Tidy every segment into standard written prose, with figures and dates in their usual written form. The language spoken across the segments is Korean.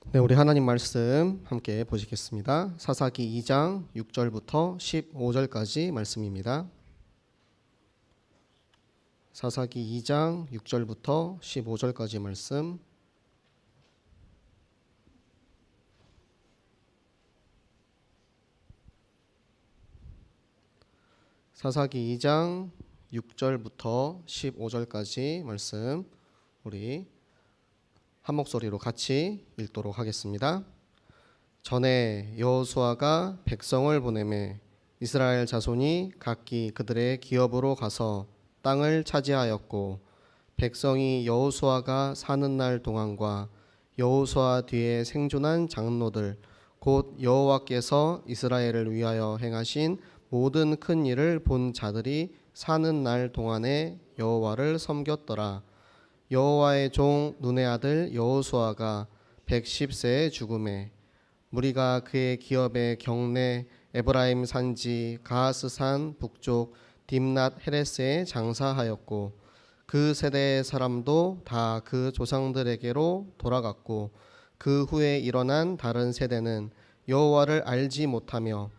네, 우리 하나님 말씀 함께 보시겠습니다. 사사기 2장 6절부터 15절까지 말씀입니다. 사사기 2장 6절부터 15절까지 말씀. 사사기 2장 6절부터 15절까지 말씀 우리 한 목소리로 같이 읽도록 하겠습니다. 전에 여호수아가 백성을 보내매 이스라엘 자손이 각기 그들의 기업으로 가서 땅을 차지하였고, 백성이 여호수아가 사는 날 동안과 여호수아 뒤에 생존한 장로들 곧 여호와께서 이스라엘을 위하여 행하신 모든 큰 일을 본 자들이 사는 날 동안에 여호와를 섬겼더라. 여호와의 종 눈의 아들 여호수아가 110세에 죽음에 무리가 그의 기업의 경내 에브라임 산지 가하스산 북쪽 딥낫 헤레스에 장사하였고, 그 세대의 사람도 다 그 조상들에게로 돌아갔고, 그 후에 일어난 다른 세대는 여호와를 알지 못하며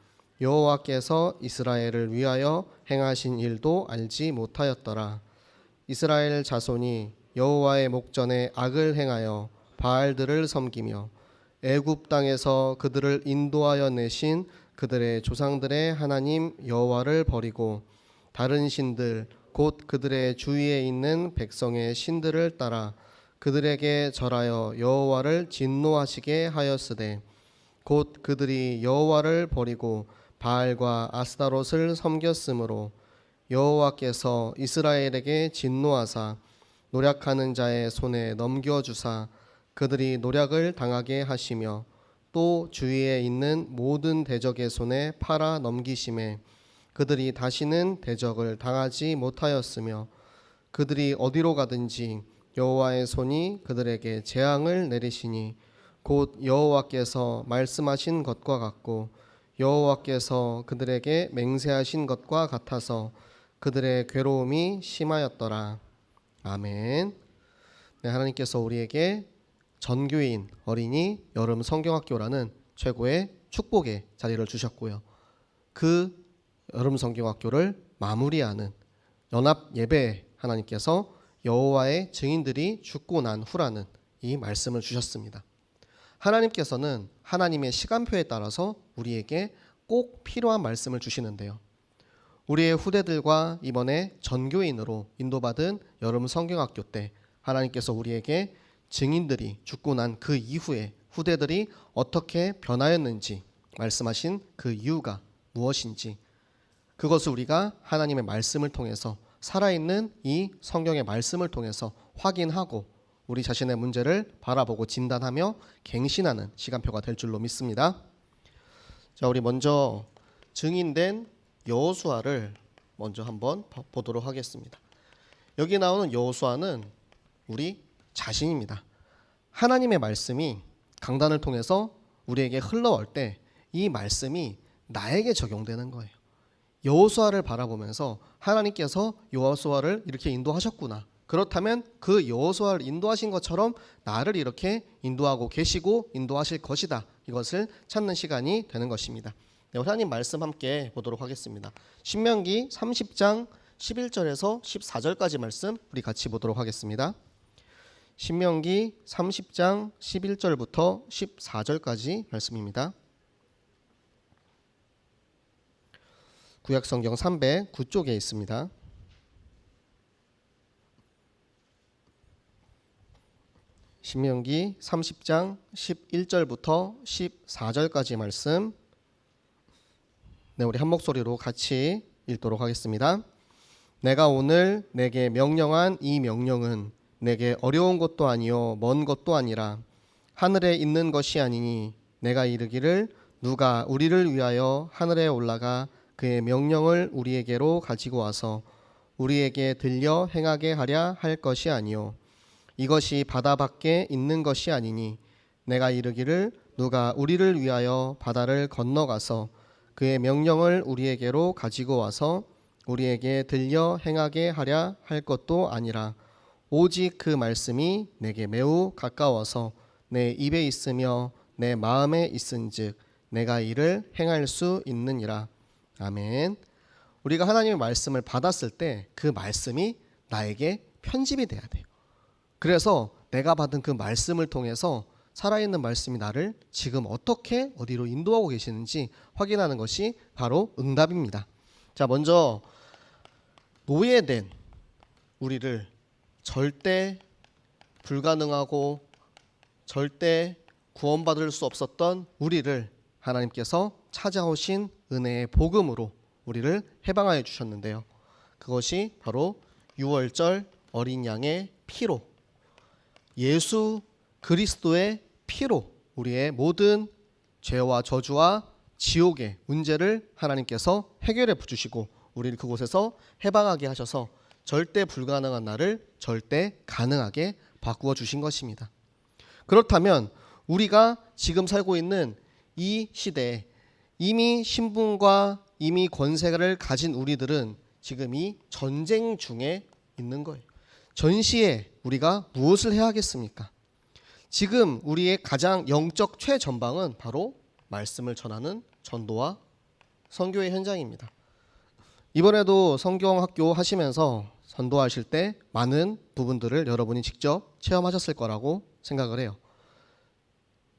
여호와께서 이스라엘을 위하여 행하신 일도 알지 못하였더라. 이스라엘 자손이 여호와의 목전에 악을 행하여 바알들을 섬기며 애굽 땅에서 그들을 인도하여 내신 그들의 조상들의 하나님 여호와를 버리고 다른 신들 곧 그들의 주위에 있는 백성의 신들을 따라 그들에게 절하여 여호와를 진노하시게 하였으되, 곧 그들이 여호와를 버리고 바알과 아스타롯을 섬겼으므로 여호와께서 이스라엘에게 진노하사 노략하는 자의 손에 넘겨주사 그들이 노략을 당하게 하시며, 또 주위에 있는 모든 대적의 손에 팔아 넘기심에 그들이 다시는 대적을 당하지 못하였으며, 그들이 어디로 가든지 여호와의 손이 그들에게 재앙을 내리시니 곧 여호와께서 말씀하신 것과 같고 여호와께서 그들에게 맹세하신 것과 같아서 그들의 괴로움이 심하였더라. 아멘. 네, 하나님께서 우리에게 전교인 어린이 여름 성경학교라는 최고의 축복의 자리를 주셨고요, 그 여름 성경학교를 마무리하는 연합 예배에 하나님께서 여호와의 증인들이 죽고 난 후라는 이 말씀을 주셨습니다. 하나님께서는 하나님의 시간표에 따라서 우리에게 꼭 필요한 말씀을 주시는데요, 우리의 후대들과 이번에 전교인으로 인도받은 여름 성경학교 때 하나님께서 우리에게 증인들이 죽고 난 그 이후에 후대들이 어떻게 변하였는지 말씀하신 그 이유가 무엇인지, 그것을 우리가 하나님의 말씀을 통해서, 살아있는 이 성경의 말씀을 통해서 확인하고 우리 자신의 문제를 바라보고 진단하며 갱신하는 시간표가 될 줄로 믿습니다. 자, 우리 먼저 증인된 여호수아를 먼저 한번 보도록 하겠습니다. 여기 나오는 여호수아는 우리 자신입니다. 하나님의 말씀이 강단을 통해서 우리에게 흘러올 때 이 말씀이 나에게 적용되는 거예요. 여호수아를 바라보면서 하나님께서 여호수아를 이렇게 인도하셨구나, 그렇다면 그 여호수아를 인도하신 것처럼 나를 이렇게 인도하고 계시고 인도하실 것이다, 이것을 찾는 시간이 되는 것입니다. 네, 하나님 말씀 함께 보도록 하겠습니다. 신명기 30장 11절에서 14절까지 말씀 우리 같이 보도록 하겠습니다. 신명기 30장 11절부터 14절까지 말씀입니다. 구약성경 309쪽에 있습니다. 신명기 30장 11절부터 14절까지 말씀, 네, 우리 한 목소리로 같이 읽도록 하겠습니다. 내가 오늘 내게 명령한 이 명령은 내게 어려운 것도 아니요 먼 것도 아니라 하늘에 있는 것이 아니니, 내가 이르기를 누가 우리를 위하여 하늘에 올라가 그의 명령을 우리에게로 가지고 와서 우리에게 들려 행하게 하랴 할 것이 아니요 이것이 바다 밖에 있는 것이 아니니, 내가 이르기를 누가 우리를 위하여 바다를 건너가서 그의 명령을 우리에게로 가지고 와서 우리에게 들려 행하게 하랴 할 것도 아니라, 오직 그 말씀이 내게 매우 가까워서 내 입에 있으며 내 마음에 있은즉 내가 이를 행할 수 있느니라. 아멘. 우리가 하나님의 말씀을 받았을 때 그 말씀이 나에게 편집이 돼야 돼요. 그래서 내가 받은 그 말씀을 통해서 살아있는 말씀이 나를 지금 어떻게 어디로 인도하고 계시는지 확인하는 것이 바로 응답입니다. 자, 먼저 노예된 우리를 절대 불가능하고 절대 구원받을 수 없었던 우리를 하나님께서 찾아오신 은혜의 복음으로 우리를 해방하여 주셨는데요. 그것이 바로 유월절 어린 양의 피로, 예수 그리스도의 피로 우리의 모든 죄와 저주와 지옥의 문제를 하나님께서 해결해 주시고 우리를 그곳에서 해방하게 하셔서 절대 불가능한 나를 절대 가능하게 바꾸어 주신 것입니다. 그렇다면 우리가 지금 살고 있는 이 시대에 이미 신분과 이미 권세를 가진 우리들은 지금 이 전쟁 중에 있는 거예요. 전시에 우리가 무엇을 해야 하겠습니까? 지금 우리의 가장 영적 최전방은 바로 말씀을 전하는 전도와 선교의 현장입니다. 이번에도 성경학교 하시면서 전도하실 때 많은 부분들을 여러분이 직접 체험하셨을 거라고 생각을 해요.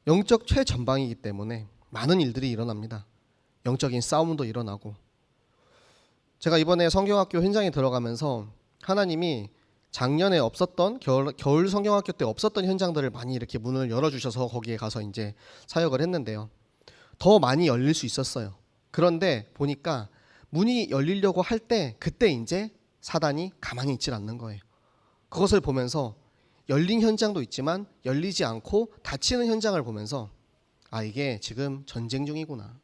영적 최전방이기 때문에 많은 일들이 일어납니다. 영적인 싸움도 일어나고, 제가 이번에 성경학교 현장에 들어가면서 하나님이 작년에 없었던 겨울 성경학교 때 없었던 현장들을 많이 이렇게 문을 열어주셔서 거기에 가서 이제 사역을 했는데요. 더 많이 열릴 수 있었어요. 그런데 보니까 문이 열리려고 할 때 그때 이제 사단이 가만히 있질 않는 거예요. 그것을 보면서 열린 현장도 있지만 열리지 않고 닫히는 현장을 보면서 아, 이게 지금 전쟁 중이구나.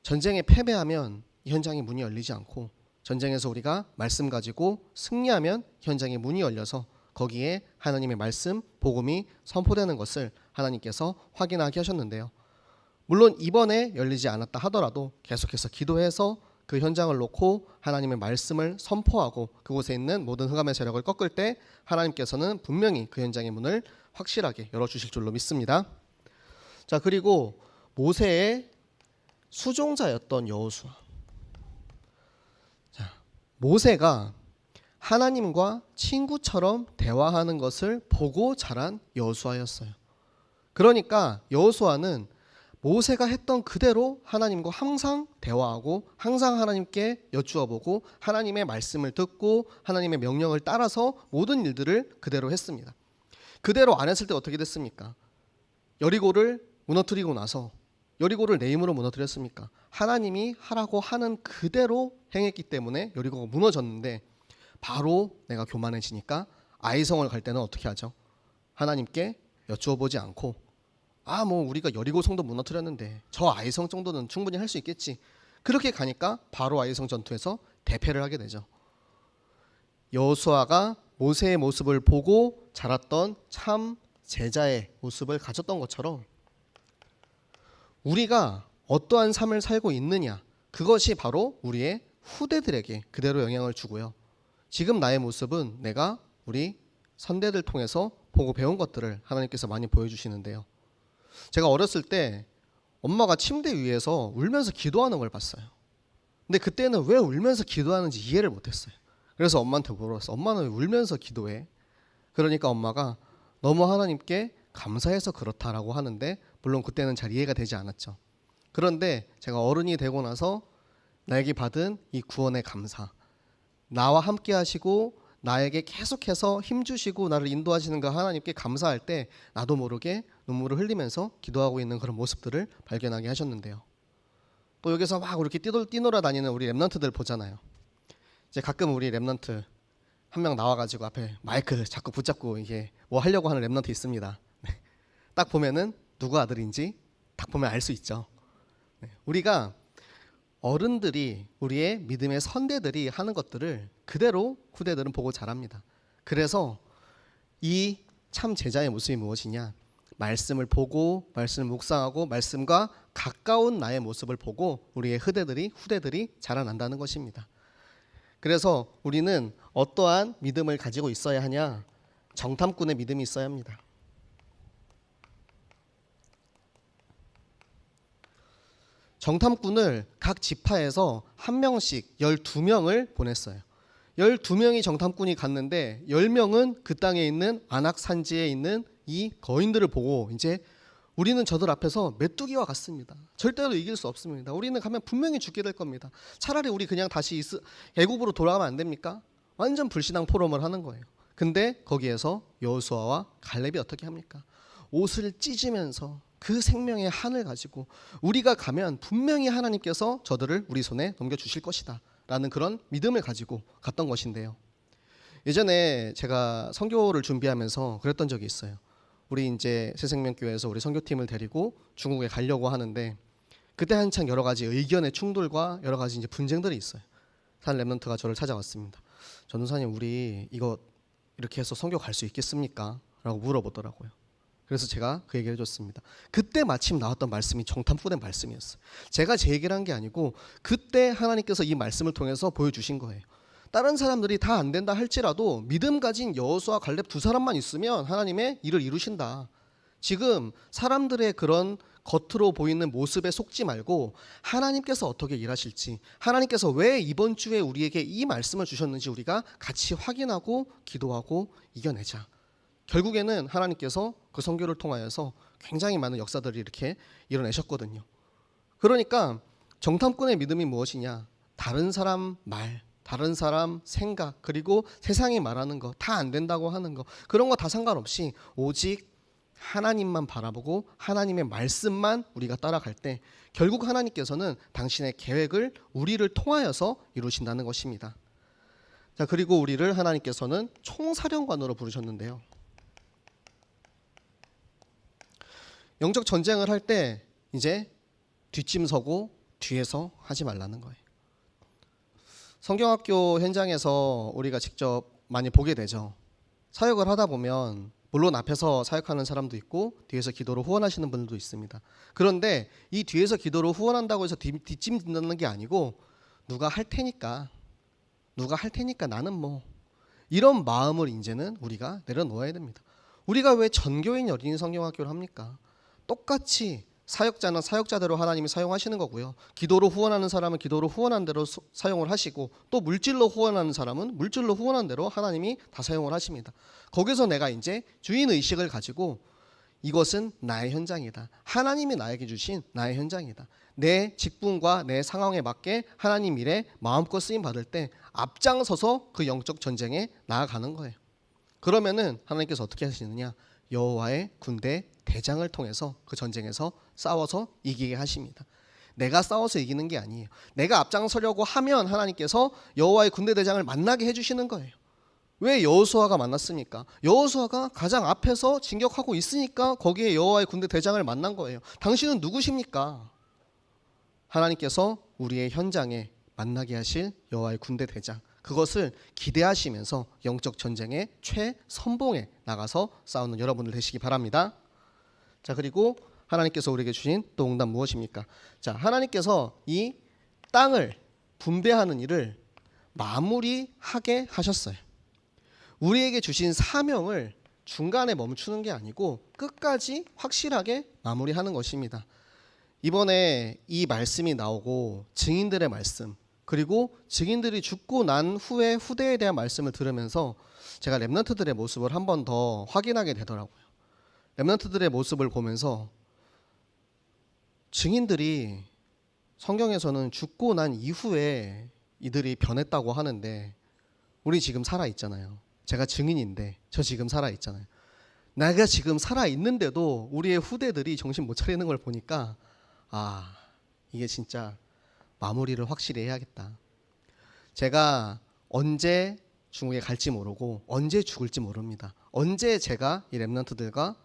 전쟁에 패배하면 이 현장의 문이 열리지 않고 전쟁에서 우리가 말씀 가지고 승리하면 현장의 문이 열려서 거기에 하나님의 말씀, 복음이 선포되는 것을 하나님께서 확인하게 하셨는데요. 물론 이번에 열리지 않았다 하더라도 계속해서 기도해서 그 현장을 놓고 하나님의 말씀을 선포하고 그곳에 있는 모든 흑암의 세력을 꺾을 때 하나님께서는 분명히 그 현장의 문을 확실하게 열어주실 줄로 믿습니다. 자, 그리고 모세의 수종자였던 여호수아. 자, 모세가 하나님과 친구처럼 대화하는 것을 보고 자란 여호수아였어요. 그러니까 여호수아는 모세가 했던 그대로 하나님과 항상 대화하고 항상 하나님께 여쭈어보고 하나님의 말씀을 듣고 하나님의 명령을 따라서 모든 일들을 그대로 했습니다. 그대로 안 했을 때 어떻게 됐습니까? 여리고를 무너뜨리고 나서 여리고를 내 힘으로 무너뜨렸습니까? 하나님이 하라고 하는 그대로 행했기 때문에 여리고가 무너졌는데 바로 내가 교만해지니까 아이성을 갈 때는 어떻게 하죠? 하나님께 여쭈어보지 않고 뭐 우리가 여리고 성도 무너뜨렸는데 저 아이성 정도는 충분히 할 수 있겠지. 그렇게 가니까 바로 아이성 전투에서 대패를 하게 되죠. 여호수아가 모세의 모습을 보고 자랐던 참 제자의 모습을 가졌던 것처럼 우리가 어떠한 삶을 살고 있느냐, 그것이 바로 우리의 후대들에게 그대로 영향을 주고요. 지금 나의 모습은 내가 우리 선대들 통해서 보고 배운 것들을 하나님께서 많이 보여주시는데요. 제가 어렸을 때 엄마가 침대 위에서 울면서 기도하는 걸 봤어요. 근데 그때는 왜 울면서 기도하는지 이해를 못했어요. 그래서 엄마한테 물어봤어. 엄마는 왜 울면서 기도해? 그러니까 엄마가 너무 하나님께 감사해서 그렇다라고 하는데, 물론 그때는 잘 이해가 되지 않았죠. 그런데 제가 어른이 되고 나서 나에게 받은 이 구원의 감사, 나와 함께 하시고 나에게 계속해서 힘주시고 나를 인도하시는 그 하나님께 감사할 때 나도 모르게 눈물을 흘리면서 기도하고 있는 그런 모습들을 발견하게 하셨는데요. 또 여기서 막 이렇게 뛰놀아 다니는 우리 랩런트들 보잖아요. 이제 가끔 우리 랩런트 한 명 나와가지고 앞에 마이크 자꾸 붙잡고 이게 뭐 하려고 하는 랩런트 있습니다. 딱 보면은 누구 아들인지 딱 보면 알 수 있죠. 우리가 어른들이, 우리의 믿음의 선대들이 하는 것들을 그대로 후대들은 보고 자랍니다. 그래서 이 참 제자의 모습이 무엇이냐, 말씀을 보고 말씀을 묵상하고 말씀과 가까운 나의 모습을 보고 우리의 후대들이 자라난다는 것입니다. 그래서 우리는 어떠한 믿음을 가지고 있어야 하냐, 정탐꾼의 믿음이 있어야 합니다. 정탐꾼을 각 지파에서 한 명씩 12명을 보냈어요. 12명이 정탐꾼이 갔는데 10명은 그 땅에 있는 안악 산지에 있는 이 거인들을 보고 이제 우리는 저들 앞에서 메뚜기와 같습니다. 절대로 이길 수 없습니다. 우리는 가면 분명히 죽게 될 겁니다. 차라리 우리 그냥 다시 애굽으로 돌아가면 안 됩니까? 완전 불신앙 포럼을 하는 거예요. 근데 거기에서 여호수아와 갈렙이 어떻게 합니까? 옷을 찢으면서 그 생명의 한을 가지고 우리가 가면 분명히 하나님께서 저들을 우리 손에 넘겨주실 것이다 라는 그런 믿음을 가지고 갔던 것인데요. 예전에 제가 선교를 준비하면서 그랬던 적이 있어요. 우리 이제 새생명교회에서 우리 선교팀을 데리고 중국에 가려고 하는데 그때 한창 여러 가지 의견의 충돌과 여러 가지 이제 분쟁들이 있어요. 산 렘넌트가 저를 찾아왔습니다. 전도사님, 우리 이거 이렇게 해서 선교 갈 수 있겠습니까? 라고 물어보더라고요. 그래서 제가 그 얘기를 해줬습니다. 그때 마침 나왔던 말씀이 정탐꾼의 말씀이었어요. 제가 제 얘기를 한 게 아니고 그때 하나님께서 이 말씀을 통해서 보여주신 거예요. 다른 사람들이 다 안 된다 할지라도 믿음 가진 여호수아 갈렙 두 사람만 있으면 하나님의 일을 이루신다. 지금 사람들의 그런 겉으로 보이는 모습에 속지 말고 하나님께서 어떻게 일하실지, 하나님께서 왜 이번 주에 우리에게 이 말씀을 주셨는지 우리가 같이 확인하고 기도하고 이겨내자. 결국에는 하나님께서 그 선교를 통하여서 굉장히 많은 역사들이 이렇게 일어내셨거든요. 그러니까 정탐꾼의 믿음이 무엇이냐? 다른 사람 말, 다른 사람 생각, 그리고 세상이 말하는 거 다 안 된다고 하는 거, 그런 거 다 상관없이 오직 하나님만 바라보고 하나님의 말씀만 우리가 따라갈 때 결국 하나님께서는 당신의 계획을 우리를 통하여서 이루신다는 것입니다. 자, 그리고 우리를 하나님께서는 총사령관으로 부르셨는데요. 영적 전쟁을 할 때 이제 뒷짐 서고 뒤에서 하지 말라는 거예요. 성경학교 현장에서 우리가 직접 많이 보게 되죠. 사역을 하다 보면 물론 앞에서 사역하는 사람도 있고 뒤에서 기도로 후원하시는 분들도 있습니다. 그런데 이 뒤에서 기도로 후원한다고 해서 뒷짐 짓는 게 아니고 누가 할 테니까 나는 뭐 이런 마음을 이제는 우리가 내려놓아야 됩니다. 우리가 왜 전교인 어린이 성경학교를 합니까? 똑같이 사역자는 사역자대로 하나님이 사용하시는 거고요. 기도로 후원하는 사람은 기도로 후원한 대로 사용을 하시고 또 물질로 후원하는 사람은 물질로 후원한 대로 하나님이 다 사용을 하십니다. 거기서 내가 이제 주인의식을 가지고 이것은 나의 현장이다. 하나님이 나에게 주신 나의 현장이다. 내 직분과 내 상황에 맞게 하나님 일에 마음껏 쓰임 받을 때 앞장서서 그 영적 전쟁에 나아가는 거예요. 그러면은 하나님께서 어떻게 하시느냐? 여호와의 군대 대장을 통해서 그 전쟁에서 싸워서 이기게 하십니다. 내가 싸워서 이기는 게 아니에요. 내가 앞장서려고 하면 하나님께서 여호와의 군대 대장을 만나게 해주시는 거예요. 왜 여호수아가 만났습니까? 여호수아가 가장 앞에서 진격하고 있으니까 거기에 여호와의 군대 대장을 만난 거예요. 당신은 누구십니까? 하나님께서 우리의 현장에 만나게 하실 여호와의 군대 대장, 그것을 기대하시면서 영적 전쟁의 최선봉에 나가서 싸우는 여러분들 되시기 바랍니다. 자, 그리고 하나님께서 우리에게 주신 또 응답 무엇입니까? 자, 하나님께서 이 땅을 분배하는 일을 마무리하게 하셨어요. 우리에게 주신 사명을 중간에 멈추는 게 아니고 끝까지 확실하게 마무리하는 것입니다. 이번에 이 말씀이 나오고 증인들의 말씀, 그리고 증인들이 죽고 난 후에 후대에 대한 말씀을 들으면서 제가 렘넌트들의 모습을 한 번 더 확인하게 되더라고요. 렘넌트들의 모습을 보면서 증인들이 성경에서는 죽고 난 이후에 이들이 변했다고 하는데 우리 지금 살아있잖아요. 제가 증인인데 저 지금 살아있잖아요. 내가 지금 살아있는데도 우리의 후대들이 정신 못 차리는 걸 보니까 아, 이게 진짜 마무리를 확실히 해야겠다. 제가 언제 중국에 갈지 모르고 언제 죽을지 모릅니다. 언제 제가 이 렘넌트들과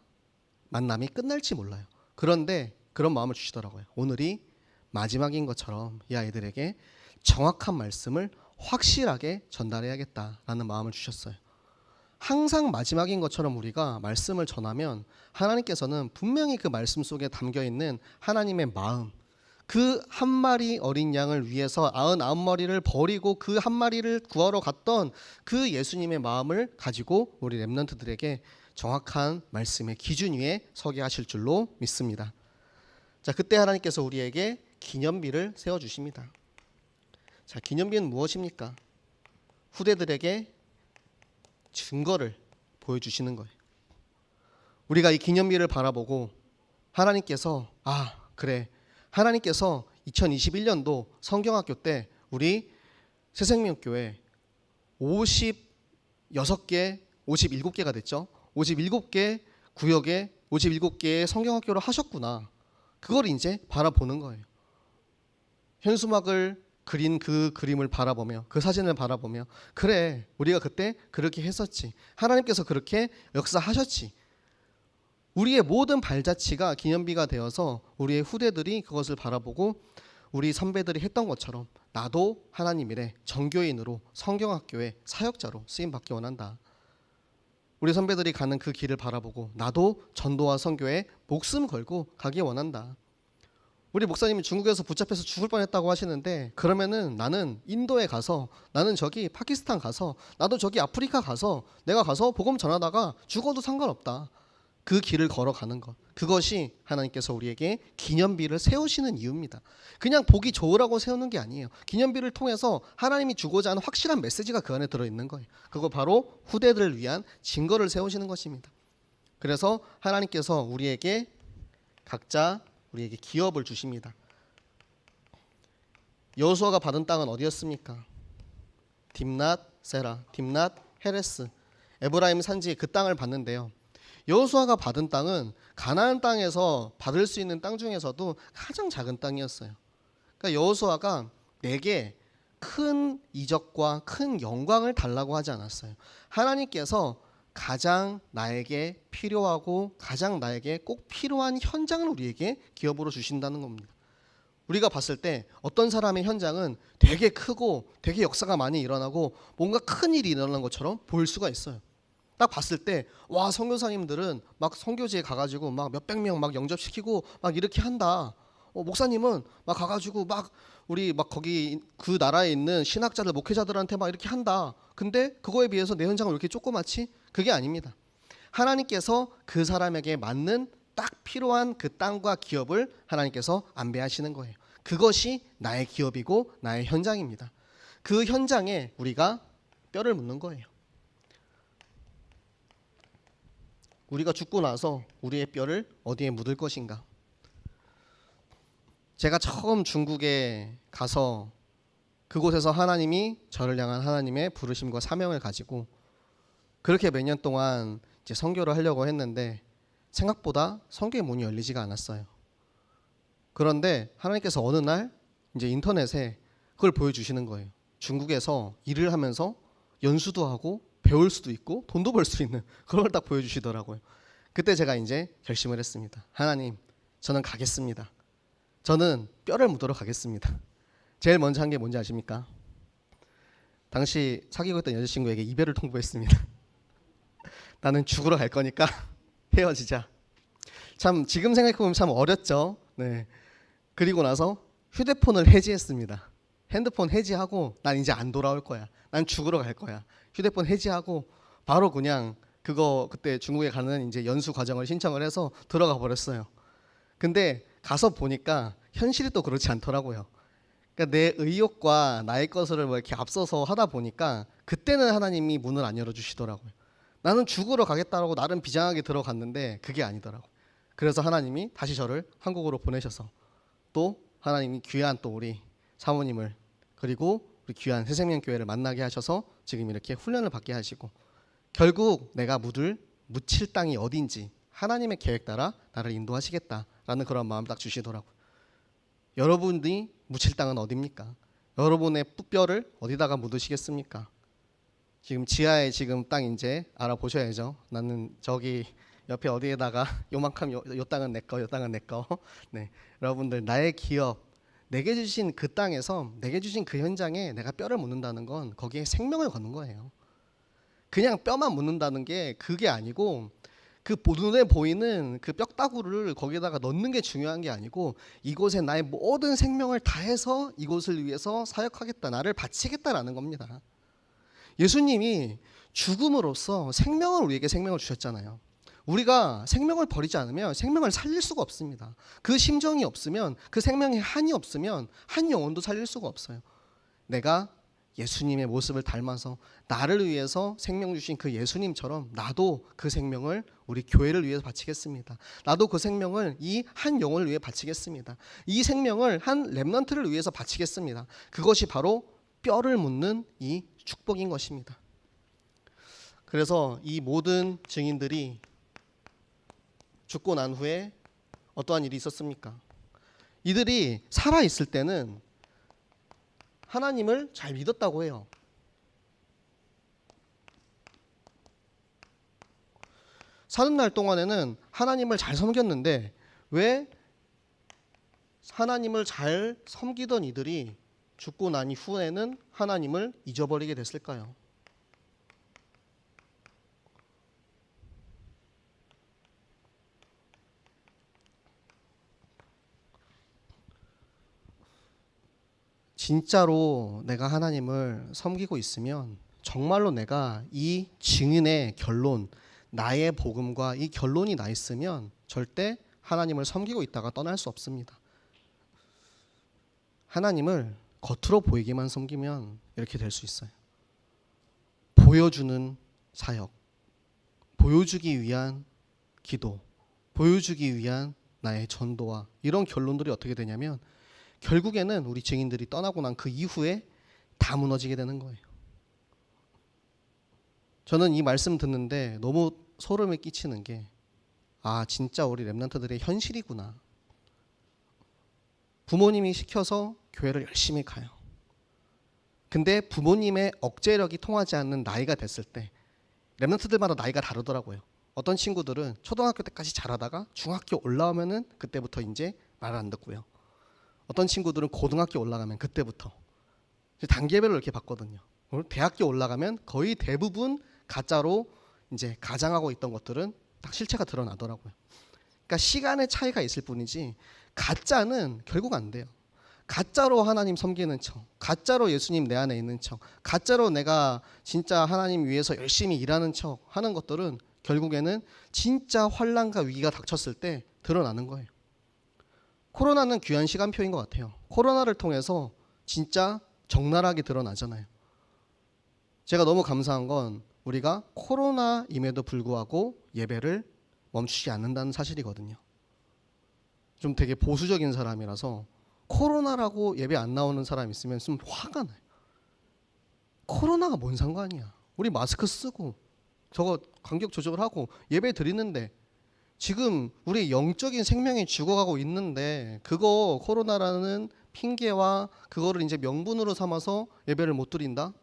만남이 끝날지 몰라요. 그런데 그런 마음을 주시더라고요. 오늘이 마지막인 것처럼 이 아이들에게 정확한 말씀을 확실하게 전달해야겠다라는 마음을 주셨어요. 항상 마지막인 것처럼 우리가 말씀을 전하면 하나님께서는 분명히 그 말씀 속에 담겨있는 하나님의 마음, 그 한 마리 어린 양을 위해서 99마리를 버리고 그 한 마리를 구하러 갔던 그 예수님의 마음을 가지고 우리 렘넌트들에게 정확한 말씀의 기준 위에 서게 하실 줄로 믿습니다. 자, 그때 하나님께서 우리에게 기념비를 세워주십니다. 자, 기념비는 무엇입니까? 후대들에게 증거를 보여주시는 거예요. 우리가 이 기념비를 바라보고 하나님께서 그래, 하나님께서 2021년도 성경학교 때 우리 새생명교회 56개, 57개가 됐죠. 57개 구역에 57개의 성경학교를 하셨구나. 그걸 이제 바라보는 거예요. 현수막을 그린 그 그림을 바라보며, 그 사진을 바라보며, 그래, 우리가 그때 그렇게 했었지. 하나님께서 그렇게 역사하셨지. 우리의 모든 발자취가 기념비가 되어서 우리의 후대들이 그것을 바라보고 우리 선배들이 했던 것처럼 나도 하나님이래 정교인으로 성경학교의 사역자로 쓰임받기 원한다. 우리 선배들이 가는 그 길을 바라보고 나도 전도와 선교에 목숨 걸고 가기 원한다. 우리 목사님이 중국에서 붙잡혀서 죽을 뻔했다고 하시는데, 그러면은 나는 인도에 가서, 나는 저기 파키스탄 가서, 나도 저기 아프리카 가서 내가 가서 복음 전하다가 죽어도 상관없다. 그 길을 걸어가는 것, 그것이 하나님께서 우리에게 기념비를 세우시는 이유입니다. 그냥 보기 좋으라고 세우는 게 아니에요. 기념비를 통해서 하나님이 주고자 하는 확실한 메시지가 그 안에 들어있는 거예요. 그거 바로 후대들을 위한 증거를 세우시는 것입니다. 그래서 하나님께서 우리에게 각자 우리에게 기업을 주십니다. 여호수아가 받은 땅은 어디였습니까? 딥낫 세라, 딥낫 헤레스, 에브라임 산지 그 땅을 받는데요. 여호수아가 받은 땅은 가나안 땅에서 받을 수 있는 땅 중에서도 가장 작은 땅이었어요. 그러니까 여호수아가 내게 큰 이적과 큰 영광을 달라고 하지 않았어요. 하나님께서 가장 나에게 필요하고 가장 나에게 꼭 필요한 현장을 우리에게 기업으로 주신다는 겁니다. 우리가 봤을 때 어떤 사람의 현장은 되게 크고 되게 역사가 많이 일어나고 뭔가 큰 일이 일어난 것처럼 보일 수가 있어요. 딱 봤을 때 와, 선교사님들은 막 선교지에 가가지고 막 몇백 명 막 영접시키고 막 이렇게 한다. 목사님은 막 가가지고 막 우리 막 거기 그 나라에 있는 신학자들 목회자들한테 막 이렇게 한다. 근데 그거에 비해서 내 현장은 왜 이렇게 조그맣지? 그게 아닙니다. 하나님께서 그 사람에게 맞는 딱 필요한 그 땅과 기업을 하나님께서 안배하시는 거예요. 그것이 나의 기업이고 나의 현장입니다. 그 현장에 우리가 뼈를 묻는 거예요. 우리가 죽고 나서 우리의 뼈를 어디에 묻을 것인가? 제가 처음 중국에 가서 그곳에서 하나님이 저를 향한 하나님의 부르심과 사명을 가지고 그렇게 몇 년 동안 이제 선교를 하려고 했는데 생각보다 선교의 문이 열리지가 않았어요. 그런데 하나님께서 어느 날 이제 인터넷에 그걸 보여주시는 거예요. 중국에서 일을 하면서 연수도 하고 배울 수도 있고 돈도 벌 수 있는 그걸 딱 보여주시더라고요. 그때 제가 이제 결심을 했습니다. 하나님, 저는 가겠습니다. 저는 뼈를 묻으러 가겠습니다. 제일 먼저 한 게 뭔지 아십니까? 당시 사귀고 있던 여자친구에게 이별을 통보했습니다. 나는 죽으러 갈 거니까 헤어지자. 참 지금 생각해보면 참 어렸죠. 네. 그리고 나서 휴대폰을 해지했습니다. 핸드폰 해지하고 난 이제 안 돌아올 거야. 난 죽으러 갈 거야. 휴대폰 해지하고 바로 그냥 그거 그때 중국에 가는 이제 연수 과정을 신청을 해서 들어가 버렸어요. 근데 가서 보니까 현실이 또 그렇지 않더라고요. 그러니까 내 의욕과 나의 것을 뭐 이렇게 앞서서 하다 보니까 그때는 하나님이 문을 안 열어주시더라고요. 나는 죽으러 가겠다라고 나름 비장하게 들어갔는데 그게 아니더라고요. 그래서 하나님이 다시 저를 한국으로 보내셔서 또 하나님이 귀한 또 우리 사모님을 그리고 우리 귀한 새생명교회를 만나게 하셔서 지금 이렇게 훈련을 받게 하시고 결국 내가 묻힐 땅이 어딘지 하나님의 계획 따라 나를 인도하시겠다라는 그런 마음 딱 주시더라고요. 여러분이 묻힐 땅은 어디입니까? 여러분의 뼈를 어디다가 묻으시겠습니까? 지금 지하에 지금 땅 이제 알아보셔야죠. 나는 저기 옆에 어디에다가 요만큼 요 땅은 내 거, 요 땅은 내 거. 네, 여러분들 나의 기업, 내게 주신 그 땅에서 내게 주신 그 현장에 내가 뼈를 묻는다는 건 거기에 생명을 거는 거예요. 그냥 뼈만 묻는다는 게 그게 아니고 그 눈에 보이는 그 뼈다구를 거기다가 넣는 게 중요한 게 아니고 이곳에 나의 모든 생명을 다해서 이곳을 위해서 사역하겠다, 나를 바치겠다라는 겁니다. 예수님이 죽음으로써 생명을 우리에게 생명을 주셨잖아요. 우리가 생명을 버리지 않으면 생명을 살릴 수가 없습니다. 그 심정이 없으면, 그 생명의 한이 없으면 한 영혼도 살릴 수가 없어요. 내가 예수님의 모습을 닮아서 나를 위해서 생명 주신 그 예수님처럼 나도 그 생명을 우리 교회를 위해서 바치겠습니다. 나도 그 생명을 이 한 영혼을 위해 바치겠습니다. 이 생명을 한 렘넌트를 위해서 바치겠습니다. 그것이 바로 뼈를 묻는 이 축복인 것입니다. 그래서 이 모든 증인들이 죽고 난 후에 어떠한 일이 있었습니까? 이들이 살아있을 때는 하나님을 잘 믿었다고 해요. 사는 날 동안에는 하나님을 잘 섬겼는데 왜 하나님을 잘 섬기던 이들이 죽고 난 후에는 하나님을 잊어버리게 됐을까요? 진짜로 내가 하나님을 섬기고 있으면 정말로 내가 이 증인의 결론, 나의 복음과 이 결론이 나 있으면 절대 하나님을 섬기고 있다가 떠날 수 없습니다. 하나님을 겉으로 보이게만 섬기면 이렇게 될 수 있어요. 보여주는 사역, 보여주기 위한 기도, 보여주기 위한 나의 전도와 이런 결론들이 어떻게 되냐면 결국에는 우리 증인들이 떠나고 난 그 이후에 다 무너지게 되는 거예요. 저는 이 말씀 듣는데 너무 소름이 끼치는 게 진짜 우리 렘넌트들의 현실이구나. 부모님이 시켜서 교회를 열심히 가요. 근데 부모님의 억제력이 통하지 않는 나이가 됐을 때 렘넌트들마다 나이가 다르더라고요. 어떤 친구들은 초등학교 때까지 잘하다가 중학교 올라오면은 그때부터 이제 말 안 듣고요. 어떤 친구들은 고등학교 올라가면 그때부터 단계별로 이렇게 봤거든요. 대학교 올라가면 거의 대부분 가짜로 이제 가장하고 있던 것들은 딱 실체가 드러나더라고요. 그러니까 시간의 차이가 있을 뿐이지 가짜는 결국 안 돼요. 가짜로 하나님 섬기는 척, 가짜로 예수님 내 안에 있는 척, 가짜로 내가 진짜 하나님 위해서 열심히 일하는 척 하는 것들은 결국에는 진짜 환난과 위기가 닥쳤을 때 드러나는 거예요. 코로나는 귀한 시간표인 것 같아요. 코로나를 통해서 진짜 적나라하게 드러나잖아요. 제가 너무 감사한 건 우리가 코로나임에도 불구하고 예배를 멈추지 않는다는 사실이거든요. 좀 되게 보수적인 사람이라서 코로나라고 예배 안 나오는 사람 있으면 좀 화가 나요. 코로나가 뭔 상관이야. 우리 마스크 쓰고 저거 간격 조절을 하고 예배 드리는데 지금 우리 영적인 생명이 죽어가고 있는데 그거 코로나라는 핑계와 그거를 이제 명분으로 삼아서 예배를 못 드린다?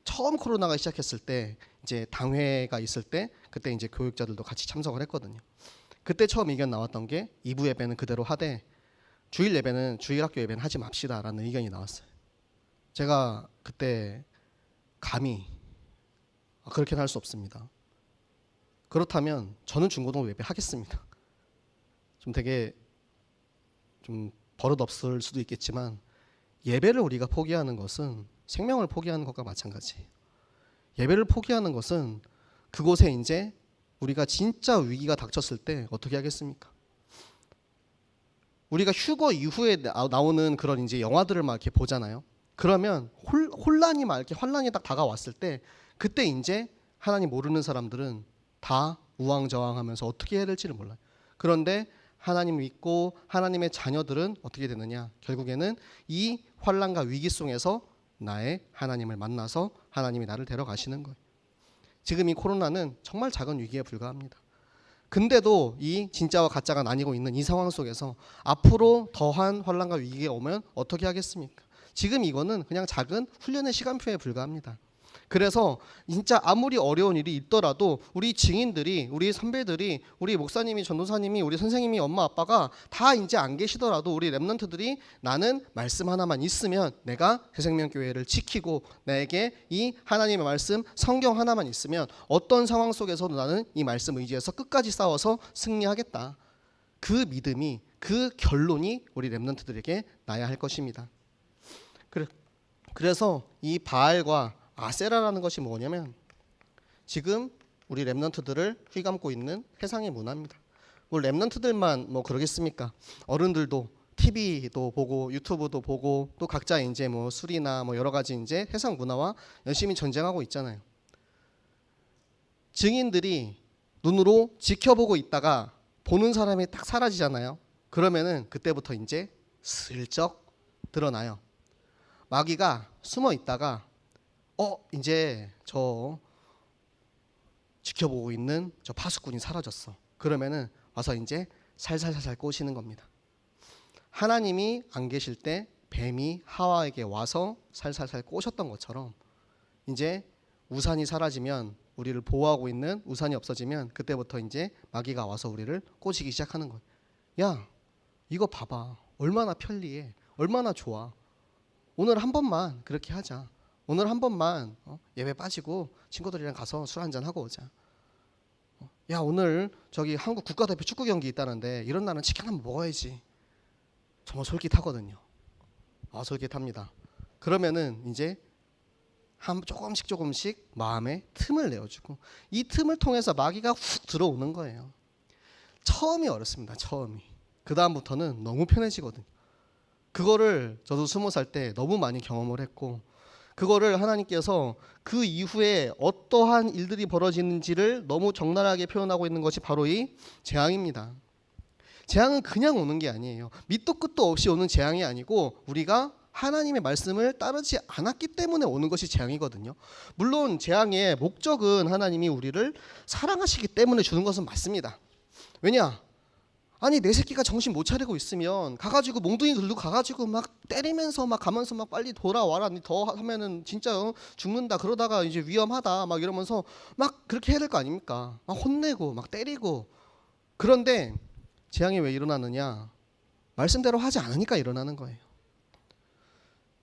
처음 코로나가 시작했을 때 이제 당회가 있을 때 그때 이제 교육자들도 같이 참석을 했거든요. 그때 처음 의견 나왔던 게 2부 예배는 그대로 하되 주일 예배는 주일학교 예배는 하지 맙시다라는 의견이 나왔어요. 제가 그때 감히 그렇게는 할 수 없습니다. 그렇다면 저는 중고등부 예배 하겠습니다. 좀 되게 좀 버릇없을 수도 있겠지만 예배를 우리가 포기하는 것은 생명을 포기하는 것과 마찬가지예요. 예배를 포기하는 것은 그곳에 이제 우리가 진짜 위기가 닥쳤을 때 어떻게 하겠습니까? 우리가 휴거 이후에 나오는 그런 이제 영화들을 막 이렇게 보잖아요. 그러면 혼란이 막 이렇게 환란이 딱 다가왔을 때 그때 이제 하나님 모르는 사람들은 다 우왕좌왕하면서 어떻게 해야 될지를 몰라요. 그런데 하나님 믿고 하나님의 자녀들은 어떻게 되느냐? 결국에는 이 환란과 위기 속에서 나의 하나님을 만나서 하나님이 나를 데려가시는 거예요. 지금 이 코로나는 정말 작은 위기에 불과합니다. 근데도 이 진짜와 가짜가 나뉘고 있는 이 상황 속에서 앞으로 더한 환란과 위기가 오면 어떻게 하겠습니까? 지금 이거는 그냥 작은 훈련의 시간표에 불과합니다. 그래서 진짜 아무리 어려운 일이 있더라도 우리 증인들이, 우리 선배들이, 우리 목사님이, 전도사님이, 우리 선생님이, 엄마 아빠가 다 이제 안 계시더라도 우리 렘넌트들이 나는 말씀 하나만 있으면 내가 새생명교회를 지키고 나에게 이 하나님의 말씀, 성경 하나만 있으면 어떤 상황 속에서도 나는 이 말씀 의지해서 끝까지 싸워서 승리하겠다. 그 믿음이, 그 결론이 우리 렘넌트들에게 나야 할 것입니다. 그래서 이 바알과 아세라라는 것이 뭐냐면 지금 우리 랩런트들을 휘감고 있는 세상의 문화입니다. 뭐 랩런트들만 뭐 그러겠습니까? 어른들도 TV도 보고 유튜브도 보고 또 각자 이제 뭐 술이나 뭐 여러 가지 이제 세상 문화와 열심히 전쟁하고 있잖아요. 증인들이 눈으로 지켜보고 있다가 보는 사람이 딱 사라지잖아요. 그러면은 그때부터 이제 슬쩍 드러나요. 마귀가 숨어 있다가 이제 저 지켜보고 있는 저 파수꾼이 사라졌어. 그러면은 와서 이제 살살살살 꼬시는 겁니다. 하나님이 안 계실 때 뱀이 하와에게 와서 살살살 꼬셨던 것처럼 이제 우산이 사라지면 우리를 보호하고 있는 우산이 없어지면 그때부터 이제 마귀가 와서 우리를 꼬시기 시작하는 거예요. 야, 이거 봐봐. 얼마나 편리해. 얼마나 좋아. 오늘 한 번만 그렇게 하자. 오늘 한 번만 예배 빠지고 친구들이랑 가서 술 한잔 하고 오자. 야, 오늘 저기 한국 국가대표 축구 경기 있다는데 이런 날은 치킨 한번 먹어야지. 정말 솔깃하거든요. 솔깃합니다. 그러면은 이제 조금씩 마음에 틈을 내어주고 이 틈을 통해서 마귀가 훅 들어오는 거예요. 처음이 어렵습니다. 처음이. 그 다음부터는 너무 편해지거든요. 그거를 저도 20살 때 너무 많이 경험을 했고 그거를 하나님께서 그 이후에 어떠한 일들이 벌어지는지를 너무 적나라하게 표현하고 있는 것이 바로 이 재앙입니다. 재앙은 그냥 오는 게 아니에요. 밑도 끝도 없이 오는 재앙이 아니고 우리가 하나님의 말씀을 따르지 않았기 때문에 오는 것이 재앙이거든요. 물론 재앙의 목적은 하나님이 우리를 사랑하시기 때문에 주는 것은 맞습니다. 왜냐? 아니 내 새끼가 정신 못 차리고 있으면 가가지고 몽둥이 들고 가가지고 막 때리면서 막 가면서 막 빨리 돌아와라. 더 하면은 진짜 죽는다. 그러다가 이제 위험하다. 막 이러면서 막 그렇게 해야 될 거 아닙니까? 막 혼내고 막 때리고. 그런데 재앙이 왜 일어나느냐? 말씀대로 하지 않으니까 일어나는 거예요.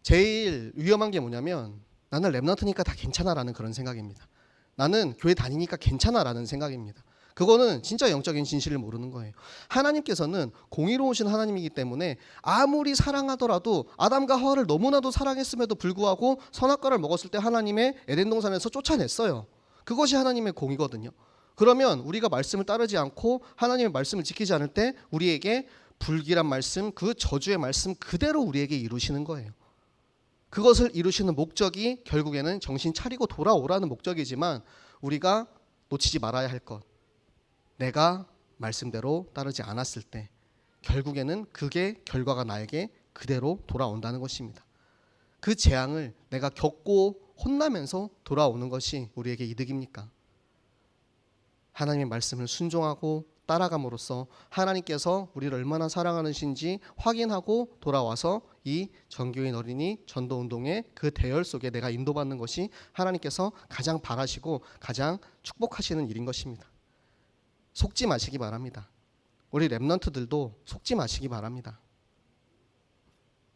제일 위험한 게 뭐냐면 나는 랩런트니까 다 괜찮아라는 그런 생각입니다. 나는 교회 다니니까 괜찮아라는 생각입니다. 그거는 진짜 영적인 진실을 모르는 거예요. 하나님께서는 공의로우신 하나님이기 때문에 아무리 사랑하더라도 아담과 하와를 너무나도 사랑했음에도 불구하고 선악과를 먹었을 때 하나님의 에덴 동산에서 쫓아냈어요. 그것이 하나님의 공이거든요. 그러면 우리가 말씀을 따르지 않고 하나님의 말씀을 지키지 않을 때 우리에게 불길한 말씀, 그 저주의 말씀 그대로 우리에게 이루시는 거예요. 그것을 이루시는 목적이 결국에는 정신 차리고 돌아오라는 목적이지만 우리가 놓치지 말아야 할 것, 내가 말씀대로 따르지 않았을 때 결국에는 그게 결과가 나에게 그대로 돌아온다는 것입니다. 그 재앙을 내가 겪고 혼나면서 돌아오는 것이 우리에게 이득입니까? 하나님의 말씀을 순종하고 따라감으로써 하나님께서 우리를 얼마나 사랑하는지 확인하고 돌아와서 이 전교인 어린이 전도운동의 그 대열 속에 내가 인도받는 것이 하나님께서 가장 바라시고 가장 축복하시는 일인 것입니다. 속지 마시기 바랍니다. 우리 랩런트들도 속지 마시기 바랍니다.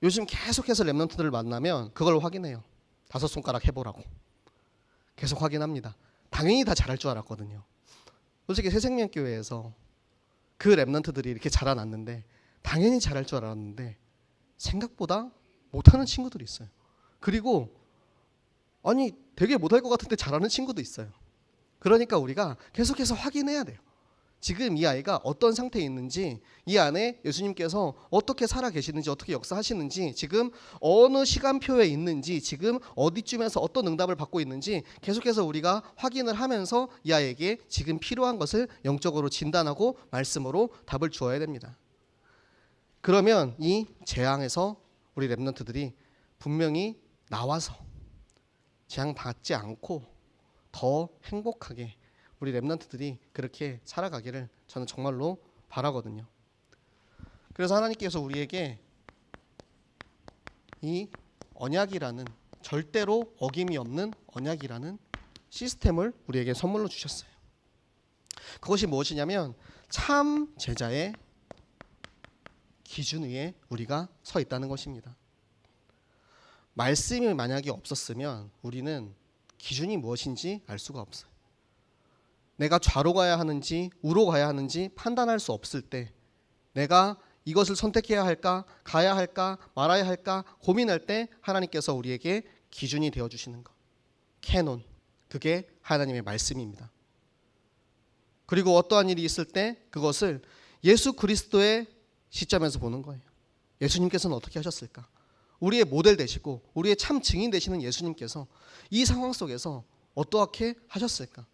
요즘 계속해서 랩런트들을 만나면 그걸 확인해요. 5손가락 해보라고. 계속 확인합니다. 당연히 다 잘할 줄 알았거든요. 솔직히 새생명교회에서 그 랩런트들이 이렇게 자라났는데 당연히 잘할 줄 알았는데 생각보다 못하는 친구들이 있어요. 그리고 아니 되게 못할 것 같은데 잘하는 친구도 있어요. 그러니까 우리가 계속해서 확인해야 돼요. 지금 이 아이가 어떤 상태에 있는지, 이 안에 예수님께서 어떻게 살아 계시는지, 어떻게 역사하시는지, 지금 어느 시간표에 있는지, 지금 어디쯤에서 어떤 응답을 받고 있는지 계속해서 우리가 확인을 하면서 이 아이에게 지금 필요한 것을 영적으로 진단하고 말씀으로 답을 주어야 됩니다. 그러면 이 재앙에서 우리 랩런트들이 분명히 나와서 재앙 받지 않고 더 행복하게 우리 랩런트들이 그렇게 살아가기를 저는 정말로 바라거든요. 그래서 하나님께서 우리에게 이 언약이라는 절대로 어김이 없는 언약이라는 시스템을 우리에게 선물로 주셨어요. 그것이 무엇이냐면 참 제자의 기준 위에 우리가 서 있다는 것입니다. 말씀이 만약에 없었으면 우리는 기준이 무엇인지 알 수가 없어요. 내가 좌로 가야 하는지 우로 가야 하는지 판단할 수 없을 때 내가 이것을 선택해야 할까 가야 할까 말아야 할까 고민할 때 하나님께서 우리에게 기준이 되어주시는 것, 캐논, 그게 하나님의 말씀입니다. 그리고 어떠한 일이 있을 때 그것을 예수 그리스도의 시점에서 보는 거예요. 예수님께서는 어떻게 하셨을까? 우리의 모델 되시고 우리의 참 증인 되시는 예수님께서 이 상황 속에서 어떻게 하셨을까?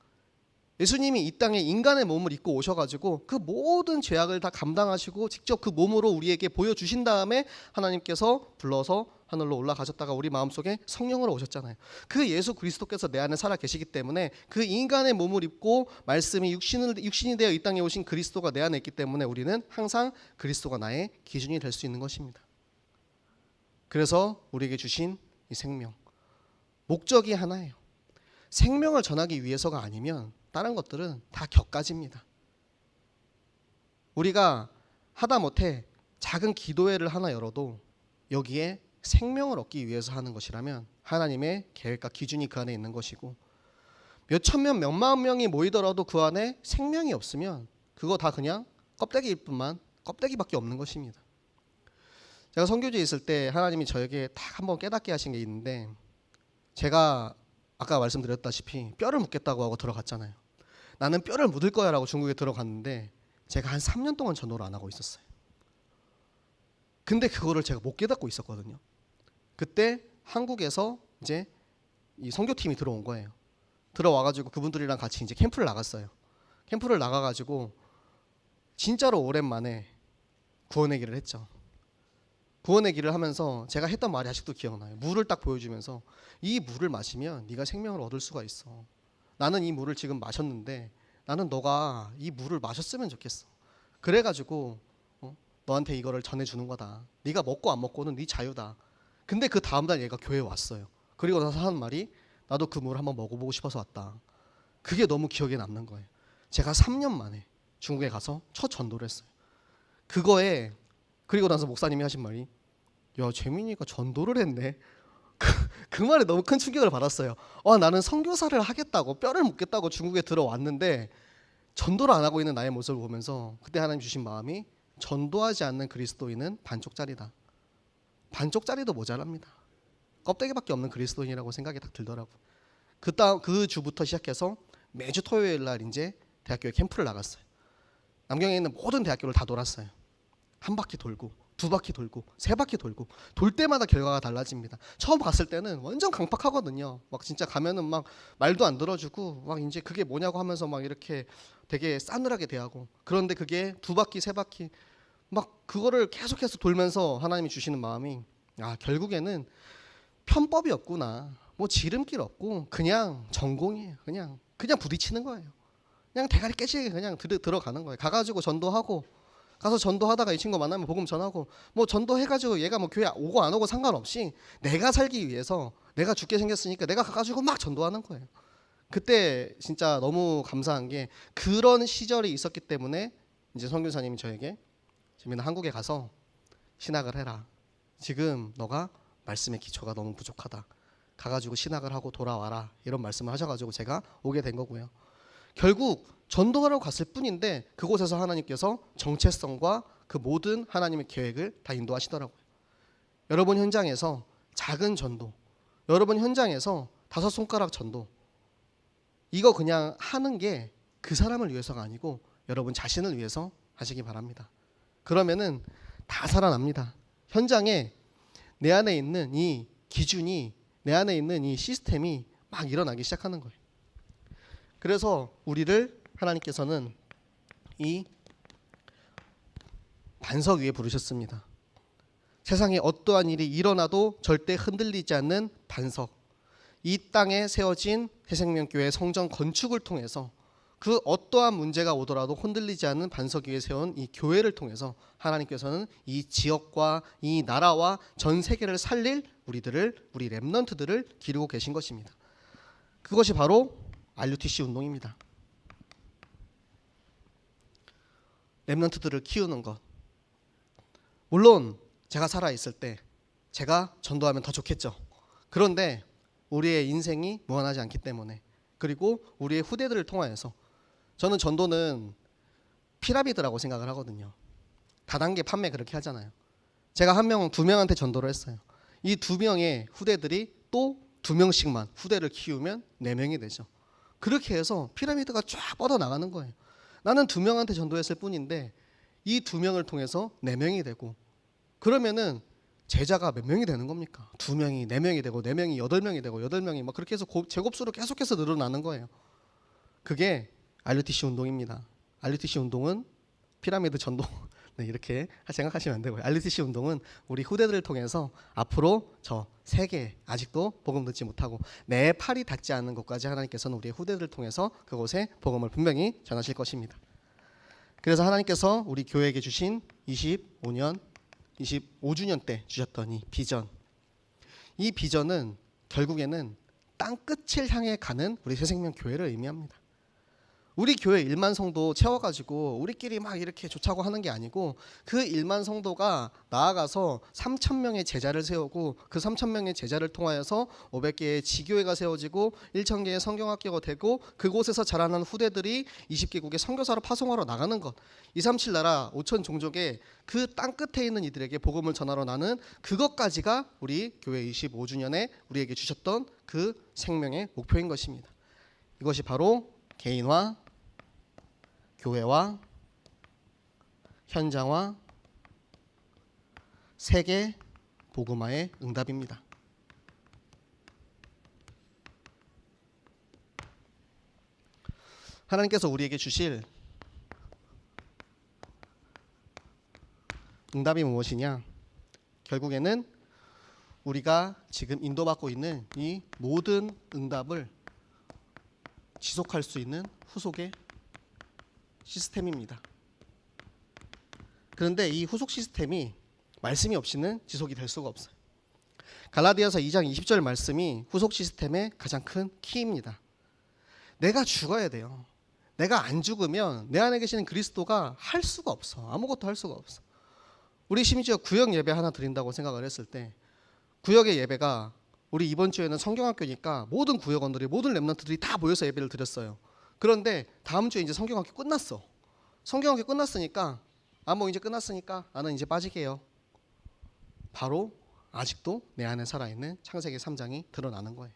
예수님이 이 땅에 인간의 몸을 입고 오셔가지고 그 모든 죄악을 다 감당하시고 직접 그 몸으로 우리에게 보여주신 다음에 하나님께서 불러서 하늘로 올라가셨다가 우리 마음속에 성령으로 오셨잖아요. 그 예수 그리스도께서 내 안에 살아 계시기 때문에 그 인간의 몸을 입고 말씀이 육신이 되어 이 땅에 오신 그리스도가 내 안에 있기 때문에 우리는 항상 그리스도가 나의 기준이 될 수 있는 것입니다. 그래서 우리에게 주신 이 생명, 목적이 하나예요. 생명을 전하기 위해서가 아니면 다른 것들은 다 격가지입니다. 우리가 하다못해 작은 기도회를 하나 열어도 여기에 생명을 얻기 위해서 하는 것이라면 하나님의 계획과 기준이 그 안에 있는 것이고, 몇천 명, 몇만 명이 모이더라도 그 안에 생명이 없으면 그거 다 그냥 껍데기일 뿐만 껍데기밖에 없는 것입니다. 제가 선교지에 있을 때 하나님이 저에게 딱 한번 깨닫게 하신 게 있는데, 제가 아까 말씀드렸다시피 뼈를 묻겠다고 하고 들어갔잖아요. 나는 뼈를 묻을 거야 라고 중국에 들어갔는데 제가 한 3년 동안 전도를 안 하고 있었어요. 근데 그거를 제가 못 깨닫고 있었거든요. 그때 한국에서 이제 이 선교팀이 들어온 거예요. 들어와가지고 그분들이랑 같이 이제 캠프를 나갔어요. 캠프를 나가가지고 진짜로 오랜만에 구원의 길을 했죠. 구원의 길을 하면서 제가 했던 말이 아직도 기억나요. 물을 딱 보여주면서 이 물을 마시면 네가 생명을 얻을 수가 있어. 나는 이 물을 지금 마셨는데 나는 너가 이 물을 마셨으면 좋겠어. 그래가지고 너한테 이거를 전해주는 거다. 네가 먹고 안 먹고는 네 자유다. 근데 그 다음날 얘가 교회에 왔어요. 그리고 나서 하는 말이 나도 그 물을 한번 먹어보고 싶어서 왔다. 그게 너무 기억에 남는 거예요. 제가 3년 만에 중국에 가서 첫 전도를 했어요. 그거에 그리고 나서 목사님이 하신 말이 야 재민이가 전도를 했네. 그 말에 너무 큰 충격을 받았어요. 나는 선교사를 하겠다고 뼈를 묻겠다고 중국에 들어왔는데 전도를 안 하고 있는 나의 모습을 보면서 그때 하나님 주신 마음이 전도하지 않는 그리스도인은 반쪽짜리다. 반쪽짜리도 모자랍니다. 껍데기밖에 없는 그리스도인이라고 생각이 딱 들더라고요. 그 주부터 시작해서 매주 토요일 날 이제 대학교에 캠프를 나갔어요. 남경에 있는 모든 대학교를 다 돌았어요. 한 바퀴 돌고 두 바퀴 돌고 세 바퀴 돌고 돌 때마다 결과가 달라집니다. 처음 갔을 때는 완전 강팍하거든요. 막 진짜 가면은 막 말도 안 들어주고 막 이제 그게 뭐냐고 하면서 막 이렇게 되게 싸늘하게 대하고, 그런데 그게 두 바퀴 세 바퀴 막 그거를 계속해서 돌면서 하나님이 주시는 마음이 결국에는 편법이 없구나. 뭐 지름길 없고 그냥 전공이에요. 그냥 부딪히는 거예요. 그냥 대가리 깨지게 그냥 들어가는 거예요. 가가지고 전도하고 가서 전도하다가 이 친구 만나면 복음 전하고 뭐 전도해가지고 얘가 뭐 교회 오고 안 오고 상관없이 내가 살기 위해서 내가 죽게 생겼으니까 내가 가가지고 막 전도하는 거예요. 그때 진짜 너무 감사한 게 그런 시절이 있었기 때문에 이제 선교사님이 저에게 재민아 한국에 가서 신학을 해라. 지금 너가 말씀의 기초가 너무 부족하다. 가가지고 신학을 하고 돌아와라. 이런 말씀을 하셔가지고 제가 오게 된 거고요. 결국 전도하러 갔을 뿐인데 그곳에서 하나님께서 정체성과 그 모든 하나님의 계획을 다 인도하시더라고요. 여러분 현장에서 작은 전도, 여러분 현장에서 5손가락 전도, 이거 그냥 하는 게 그 사람을 위해서가 아니고 여러분 자신을 위해서 하시기 바랍니다. 그러면은 다 살아납니다. 현장에 내 안에 있는 이 기준이, 내 안에 있는 이 시스템이 막 일어나기 시작하는 거예요. 그래서 우리를 하나님께서는 이 반석 위에 부르셨습니다. 세상에 어떠한 일이 일어나도 절대 흔들리지 않는 반석. 이 땅에 세워진 새생명교회 성전 건축을 통해서 그 어떠한 문제가 오더라도 흔들리지 않는 반석 위에 세운 이 교회를 통해서 하나님께서는 이 지역과 이 나라와 전 세계를 살릴 우리 렘넌트들을 기르고 계신 것입니다. 그것이 바로 RUTC 운동입니다. 렘넌트들을 키우는 것. 물론 제가 살아있을 때 제가 전도하면 더 좋겠죠. 그런데 우리의 인생이 무한하지 않기 때문에, 그리고 우리의 후대들을 통하여서 저는 전도는 피라미드라고 생각을 하거든요. 다단계 판매 그렇게 하잖아요. 제가 두 명한테 전도를 했어요. 이 2명의 후대들이 또 2명씩만 후대를 키우면 4명이 되죠. 그렇게 해서 피라미드가 쫙 뻗어나가는 거예요. 나는 2명한테 전도했을 뿐인데 이 2명을 통해서 4명이 되고, 그러면은 제자가 몇 명이 되는 겁니까? 2명이 4명이 되고 4명이 8명이 되고 8명이 막 그렇게 해서 제곱수로 계속해서 늘어나는 거예요. 그게 RUTC 운동입니다. RUTC 운동은 피라미드 전도 네, 이렇게 생각하시면 안 되고요. RUTC 운동은 우리 후대들을 통해서 앞으로 저 세계 아직도 복음 듣지 못하고 내 팔이 닿지 않는 곳까지 하나님께서는 우리의 후대들을 통해서 그곳에 복음을 분명히 전하실 것입니다. 그래서 하나님께서 우리 교회에게 주신 25주년 때 주셨던 이 비전, 이 비전은 결국에는 땅끝을 향해 가는 우리 새생명 교회를 의미합니다. 우리 교회 1만 성도 채워가지고 우리끼리 막 이렇게 좋자고 하는 게 아니고, 그 1만 성도가 나아가서 3,000명의 제자를 세우고 그 3,000명의 제자를 통하여서 500개의 지교회가 세워지고 1,000개의 성경학교가 되고 그곳에서 자라난 후대들이 20개국의 선교사로 파송하러 나가는 것, 237 나라 5천 종족의 그 땅끝에 있는 이들에게 복음을 전하러 나는 그것까지가 우리 교회 25주년에 우리에게 주셨던 그 생명의 목표인 것입니다. 이것이 바로 개인화, 교회화, 현장화, 세계 복음화의 응답입니다. 하나님께서 우리에게 주실 응답이 무엇이냐? 결국에는 우리가 지금 인도받고 있는 이 모든 응답을 지속할 수 있는 후속의 시스템입니다. 그런데 이 후속 시스템이 말씀이 없이는 지속이 될 수가 없어요. 갈라디아서 2장 20절 말씀이 후속 시스템의 가장 큰 키입니다. 내가 죽어야 돼요. 내가 안 죽으면 내 안에 계시는 그리스도가 할 수가 없어. 아무것도 할 수가 없어. 우리 심지어 구역 예배 하나 드린다고 생각을 했을 때, 구역의 예배가 우리 이번 주에는 성경학교니까 모든 구역원들이, 모든 렘넌트들이 다 모여서 예배를 드렸어요. 그런데 다음 주에 이제 성경학교 끝났어. 성경학교 끝났으니까 뭐 이제 끝났으니까 나는 이제 빠지게요. 바로 아직도 내 안에 살아있는 창세기 3장이 드러나는 거예요.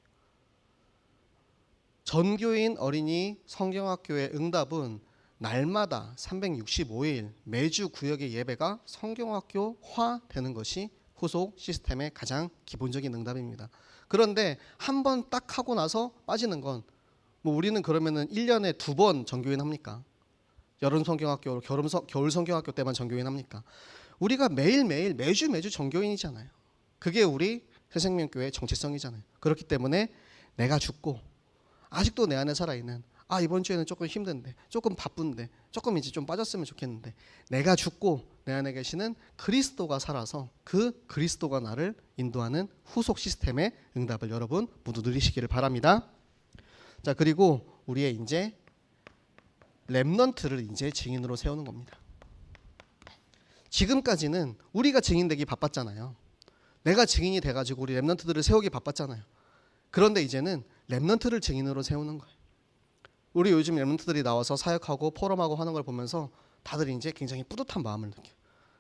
전교인 어린이 성경학교의 응답은 날마다 365일 매주 구역의 예배가 성경학교화 되는 것이 후속 시스템의 가장 기본적인 응답입니다. 그런데 한 번 딱 하고 나서 빠지는 건, 뭐 우리는 그러면은 1년에 2번 전교인 합니까? 여름 성경학교, 겨울 성경학교 때만 전교인 합니까? 우리가 매일매일 매주 전교인이잖아요. 그게 우리 새생명교회의 정체성이잖아요. 그렇기 때문에 내가 죽고 아직도 내 안에 살아있는, 이번 주에는 조금 힘든데, 조금 바쁜데, 조금 이제 좀 빠졌으면 좋겠는데, 내가 죽고 내 안에 계시는 그리스도가 살아서 그 그리스도가 나를 인도하는 후속 시스템의 응답을 여러분 모두 누리시기를 바랍니다. 자, 그리고 우리의 이제 렘넌트를 이제 증인으로 세우는 겁니다. 지금까지는 우리가 증인되기 바빴잖아요. 내가 증인이 돼가지고 우리 렘넌트들을 세우기 바빴잖아요. 그런데 이제는 렘넌트를 증인으로 세우는 거예요. 우리 요즘 렘넌트들이 나와서 사역하고 포럼하고 하는 걸 보면서 다들 이제 굉장히 뿌듯한 마음을 느껴요.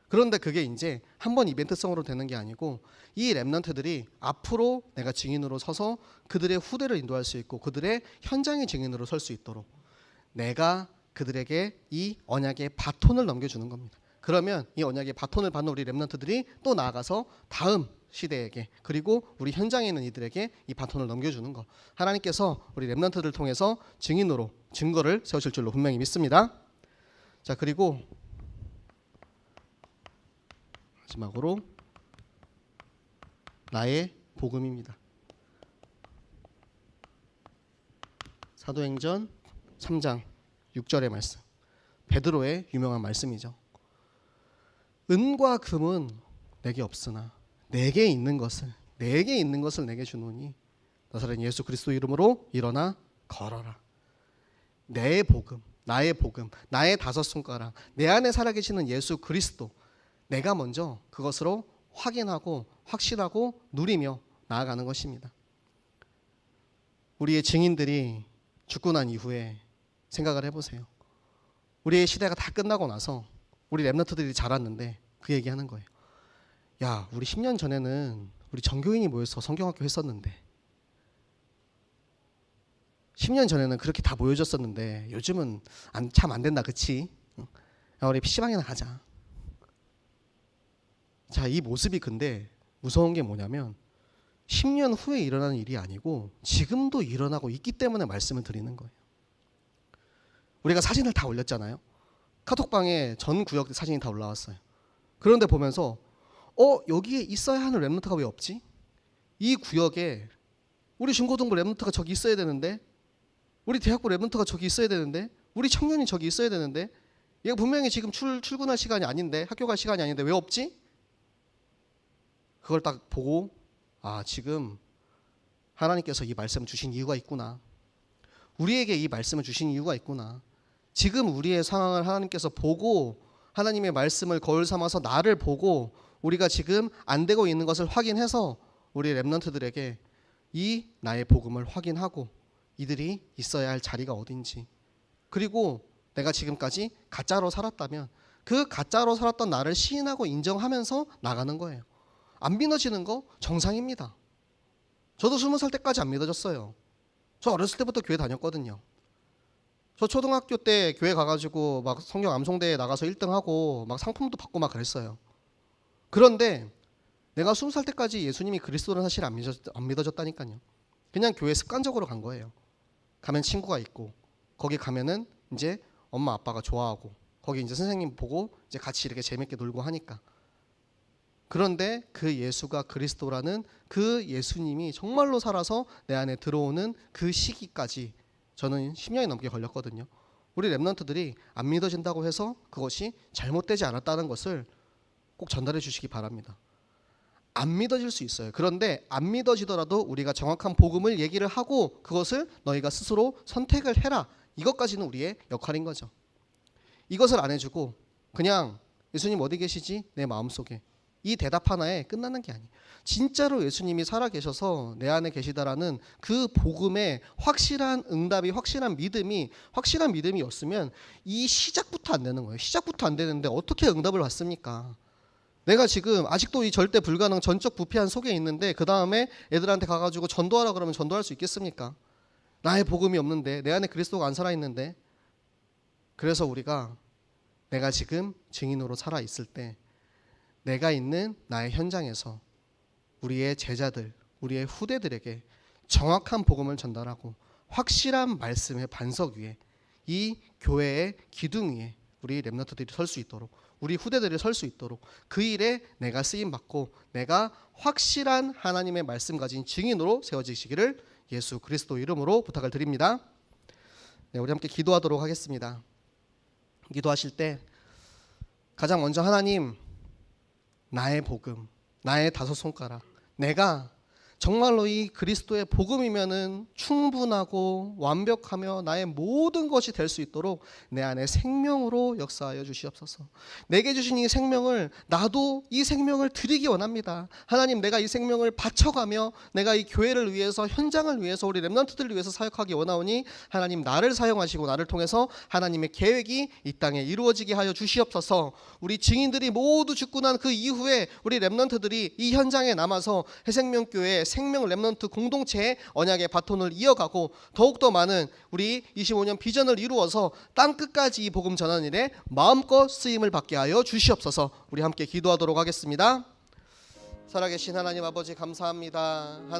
그런데 그게 이제 한번 이벤트성으로 되는 게 아니고, 이 렘넌트들이 앞으로 내가 증인으로 서서 그들의 후대를 인도할 수 있고 그들의 현장의 증인으로 설 수 있도록 내가 그들에게 이 언약의 바톤을 넘겨주는 겁니다. 그러면 이 언약의 바톤을 받는 우리 렘넌트들이 또 나아가서 다음 시대에게, 그리고 우리 현장에 있는 이들에게 이 바톤을 넘겨주는 것, 하나님께서 우리 렘넌트들을 통해서 증인으로 증거를 세우실 줄로 분명히 믿습니다. 자, 그리고 마지막으로 나의 복음입니다. 사도행전 3장 6절의 말씀, 베드로의 유명한 말씀이죠. 은과 금은 내게 없으나 내게 있는 것을 내게 주노니 나사렛 예수 그리스도 이름으로 일어나 걸어라. 내 복음, 나의 복음, 나의 5손가락, 내 안에 살아계시는 예수 그리스도, 내가 먼저 그것으로 확인하고 확신하고 누리며 나아가는 것입니다. 우리의 증인들이 죽고 난 이후에 생각을 해보세요. 우리의 시대가 다 끝나고 나서 우리 렘넌트들이 자랐는데 그 얘기하는 거예요. 야, 우리 10년 전에는 우리 전교인이 모여서 성경학교 했었는데 10년 전에는 그렇게 다 보여줬었는데 요즘은 참 안 된다, 그치? 야, 우리 PC방이나 가자. 자, 이 모습이 근데 무서운 게 뭐냐면 10년 후에 일어나는 일이 아니고 지금도 일어나고 있기 때문에 말씀을 드리는 거예요. 우리가 사진을 다 올렸잖아요. 카톡방에 전 구역 사진이 다 올라왔어요. 그런데 보면서 여기에 있어야 하는 렘넌트가 왜 없지? 이 구역에 우리 중고등부 렘넌트가 저기 있어야 되는데, 우리 대학부 렘넌트가 저기 있어야 되는데, 우리 청년이 저기 있어야 되는데, 얘가 분명히 지금 출근할 시간이 아닌데, 학교 갈 시간이 아닌데 왜 없지? 그걸 딱 보고 지금 하나님께서 이 말씀을 주신 이유가 있구나. 우리에게 이 말씀을 주신 이유가 있구나. 지금 우리의 상황을 하나님께서 보고 하나님의 말씀을 거울 삼아서 나를 보고 우리가 지금 안 되고 있는 것을 확인해서 우리 렘넌트들에게 이 나의 복음을 확인하고 이들이 있어야 할 자리가 어딘지, 그리고 내가 지금까지 가짜로 살았다면 그 가짜로 살았던 나를 시인하고 인정하면서 나가는 거예요. 안 믿어지는 거 정상입니다. 저도 20살 때까지 안 믿어졌어요. 저 어렸을 때부터 교회 다녔거든요. 저 초등학교 때 교회 가가지고 막 성경 암송대회 나가서 1등하고 막 상품도 받고 막 그랬어요. 그런데 내가 20살 때까지 예수님이 그리스도라는 사실을 안 믿어졌다니까요. 그냥 교회 습관적으로 간 거예요. 가면 친구가 있고 거기 가면은 이제 엄마 아빠가 좋아하고 거기 이제 선생님 보고 이제 같이 이렇게 재밌게 놀고 하니까. 그런데 그 예수가 그리스도라는 그 예수님이 정말로 살아서 내 안에 들어오는 그 시기까지 저는 10년이 넘게 걸렸거든요. 우리 렘넌트들이 안 믿어진다고 해서 그것이 잘못되지 않았다는 것을 꼭 전달해 주시기 바랍니다. 안 믿어질 수 있어요. 그런데 안 믿어지더라도 우리가 정확한 복음을 얘기를 하고 그것을 너희가 스스로 선택을 해라. 이것까지는 우리의 역할인 거죠. 이것을 안 해주고 그냥 예수님 어디 계시지? 내 마음속에. 이 대답 하나에 끝나는 게 아니에요. 진짜로 예수님이 살아계셔서 내 안에 계시다라는 그 복음의 확실한 응답이, 확실한 믿음이 없으면 이 시작부터 안 되는 거예요. 시작부터 안 되는데 어떻게 응답을 받습니까? 내가 지금 아직도 이 절대 불가능 전적 부패한 속에 있는데 그 다음에 애들한테 가가지고 전도하라 그러면 전도할 수 있겠습니까? 나의 복음이 없는데, 내 안에 그리스도가 안 살아있는데. 그래서 우리가 내가 지금 증인으로 살아있을 때 내가 있는 나의 현장에서 우리의 제자들, 우리의 후대들에게 정확한 복음을 전달하고 확실한 말씀의 반석 위에, 이 교회의 기둥 위에 우리 렘넌트들이 설 수 있도록, 우리 후대들이 설 수 있도록 그 일에 내가 쓰임받고 내가 확실한 하나님의 말씀 가진 증인으로 세워지시기를 예수 그리스도 이름으로 부탁을 드립니다. 네, 우리 함께 기도하도록 하겠습니다. 기도하실 때 가장 먼저 하나님, 나의 복음, 나의 5손가락, 내가 정말로 이 그리스도의 복음이면은 충분하고 완벽하며 나의 모든 것이 될 수 있도록 내 안에 생명으로 역사하여 주시옵소서. 내게 주신 이 생명을 나도 이 생명을 드리기 원합니다. 하나님, 내가 이 생명을 바쳐가며 내가 이 교회를 위해서, 현장을 위해서, 우리 렘넌트들을 위해서 사역하기 원하오니 하나님, 나를 사용하시고 나를 통해서 하나님의 계획이 이 땅에 이루어지게 하여 주시옵소서. 우리 증인들이 모두 죽고 난 그 이후에 우리 렘넌트들이 이 현장에 남아서 해생명교회 생명 렘넌트 공동체의 언약의 바톤을 이어가고 더욱더 많은 우리 25년 비전을 이루어서 땅끝까지 이 복음 전하는 일에 마음껏 쓰임을 받게 하여 주시옵소서. 우리 함께 기도하도록 하겠습니다. 살아계신 하나님 아버지, 감사합니다. 하나님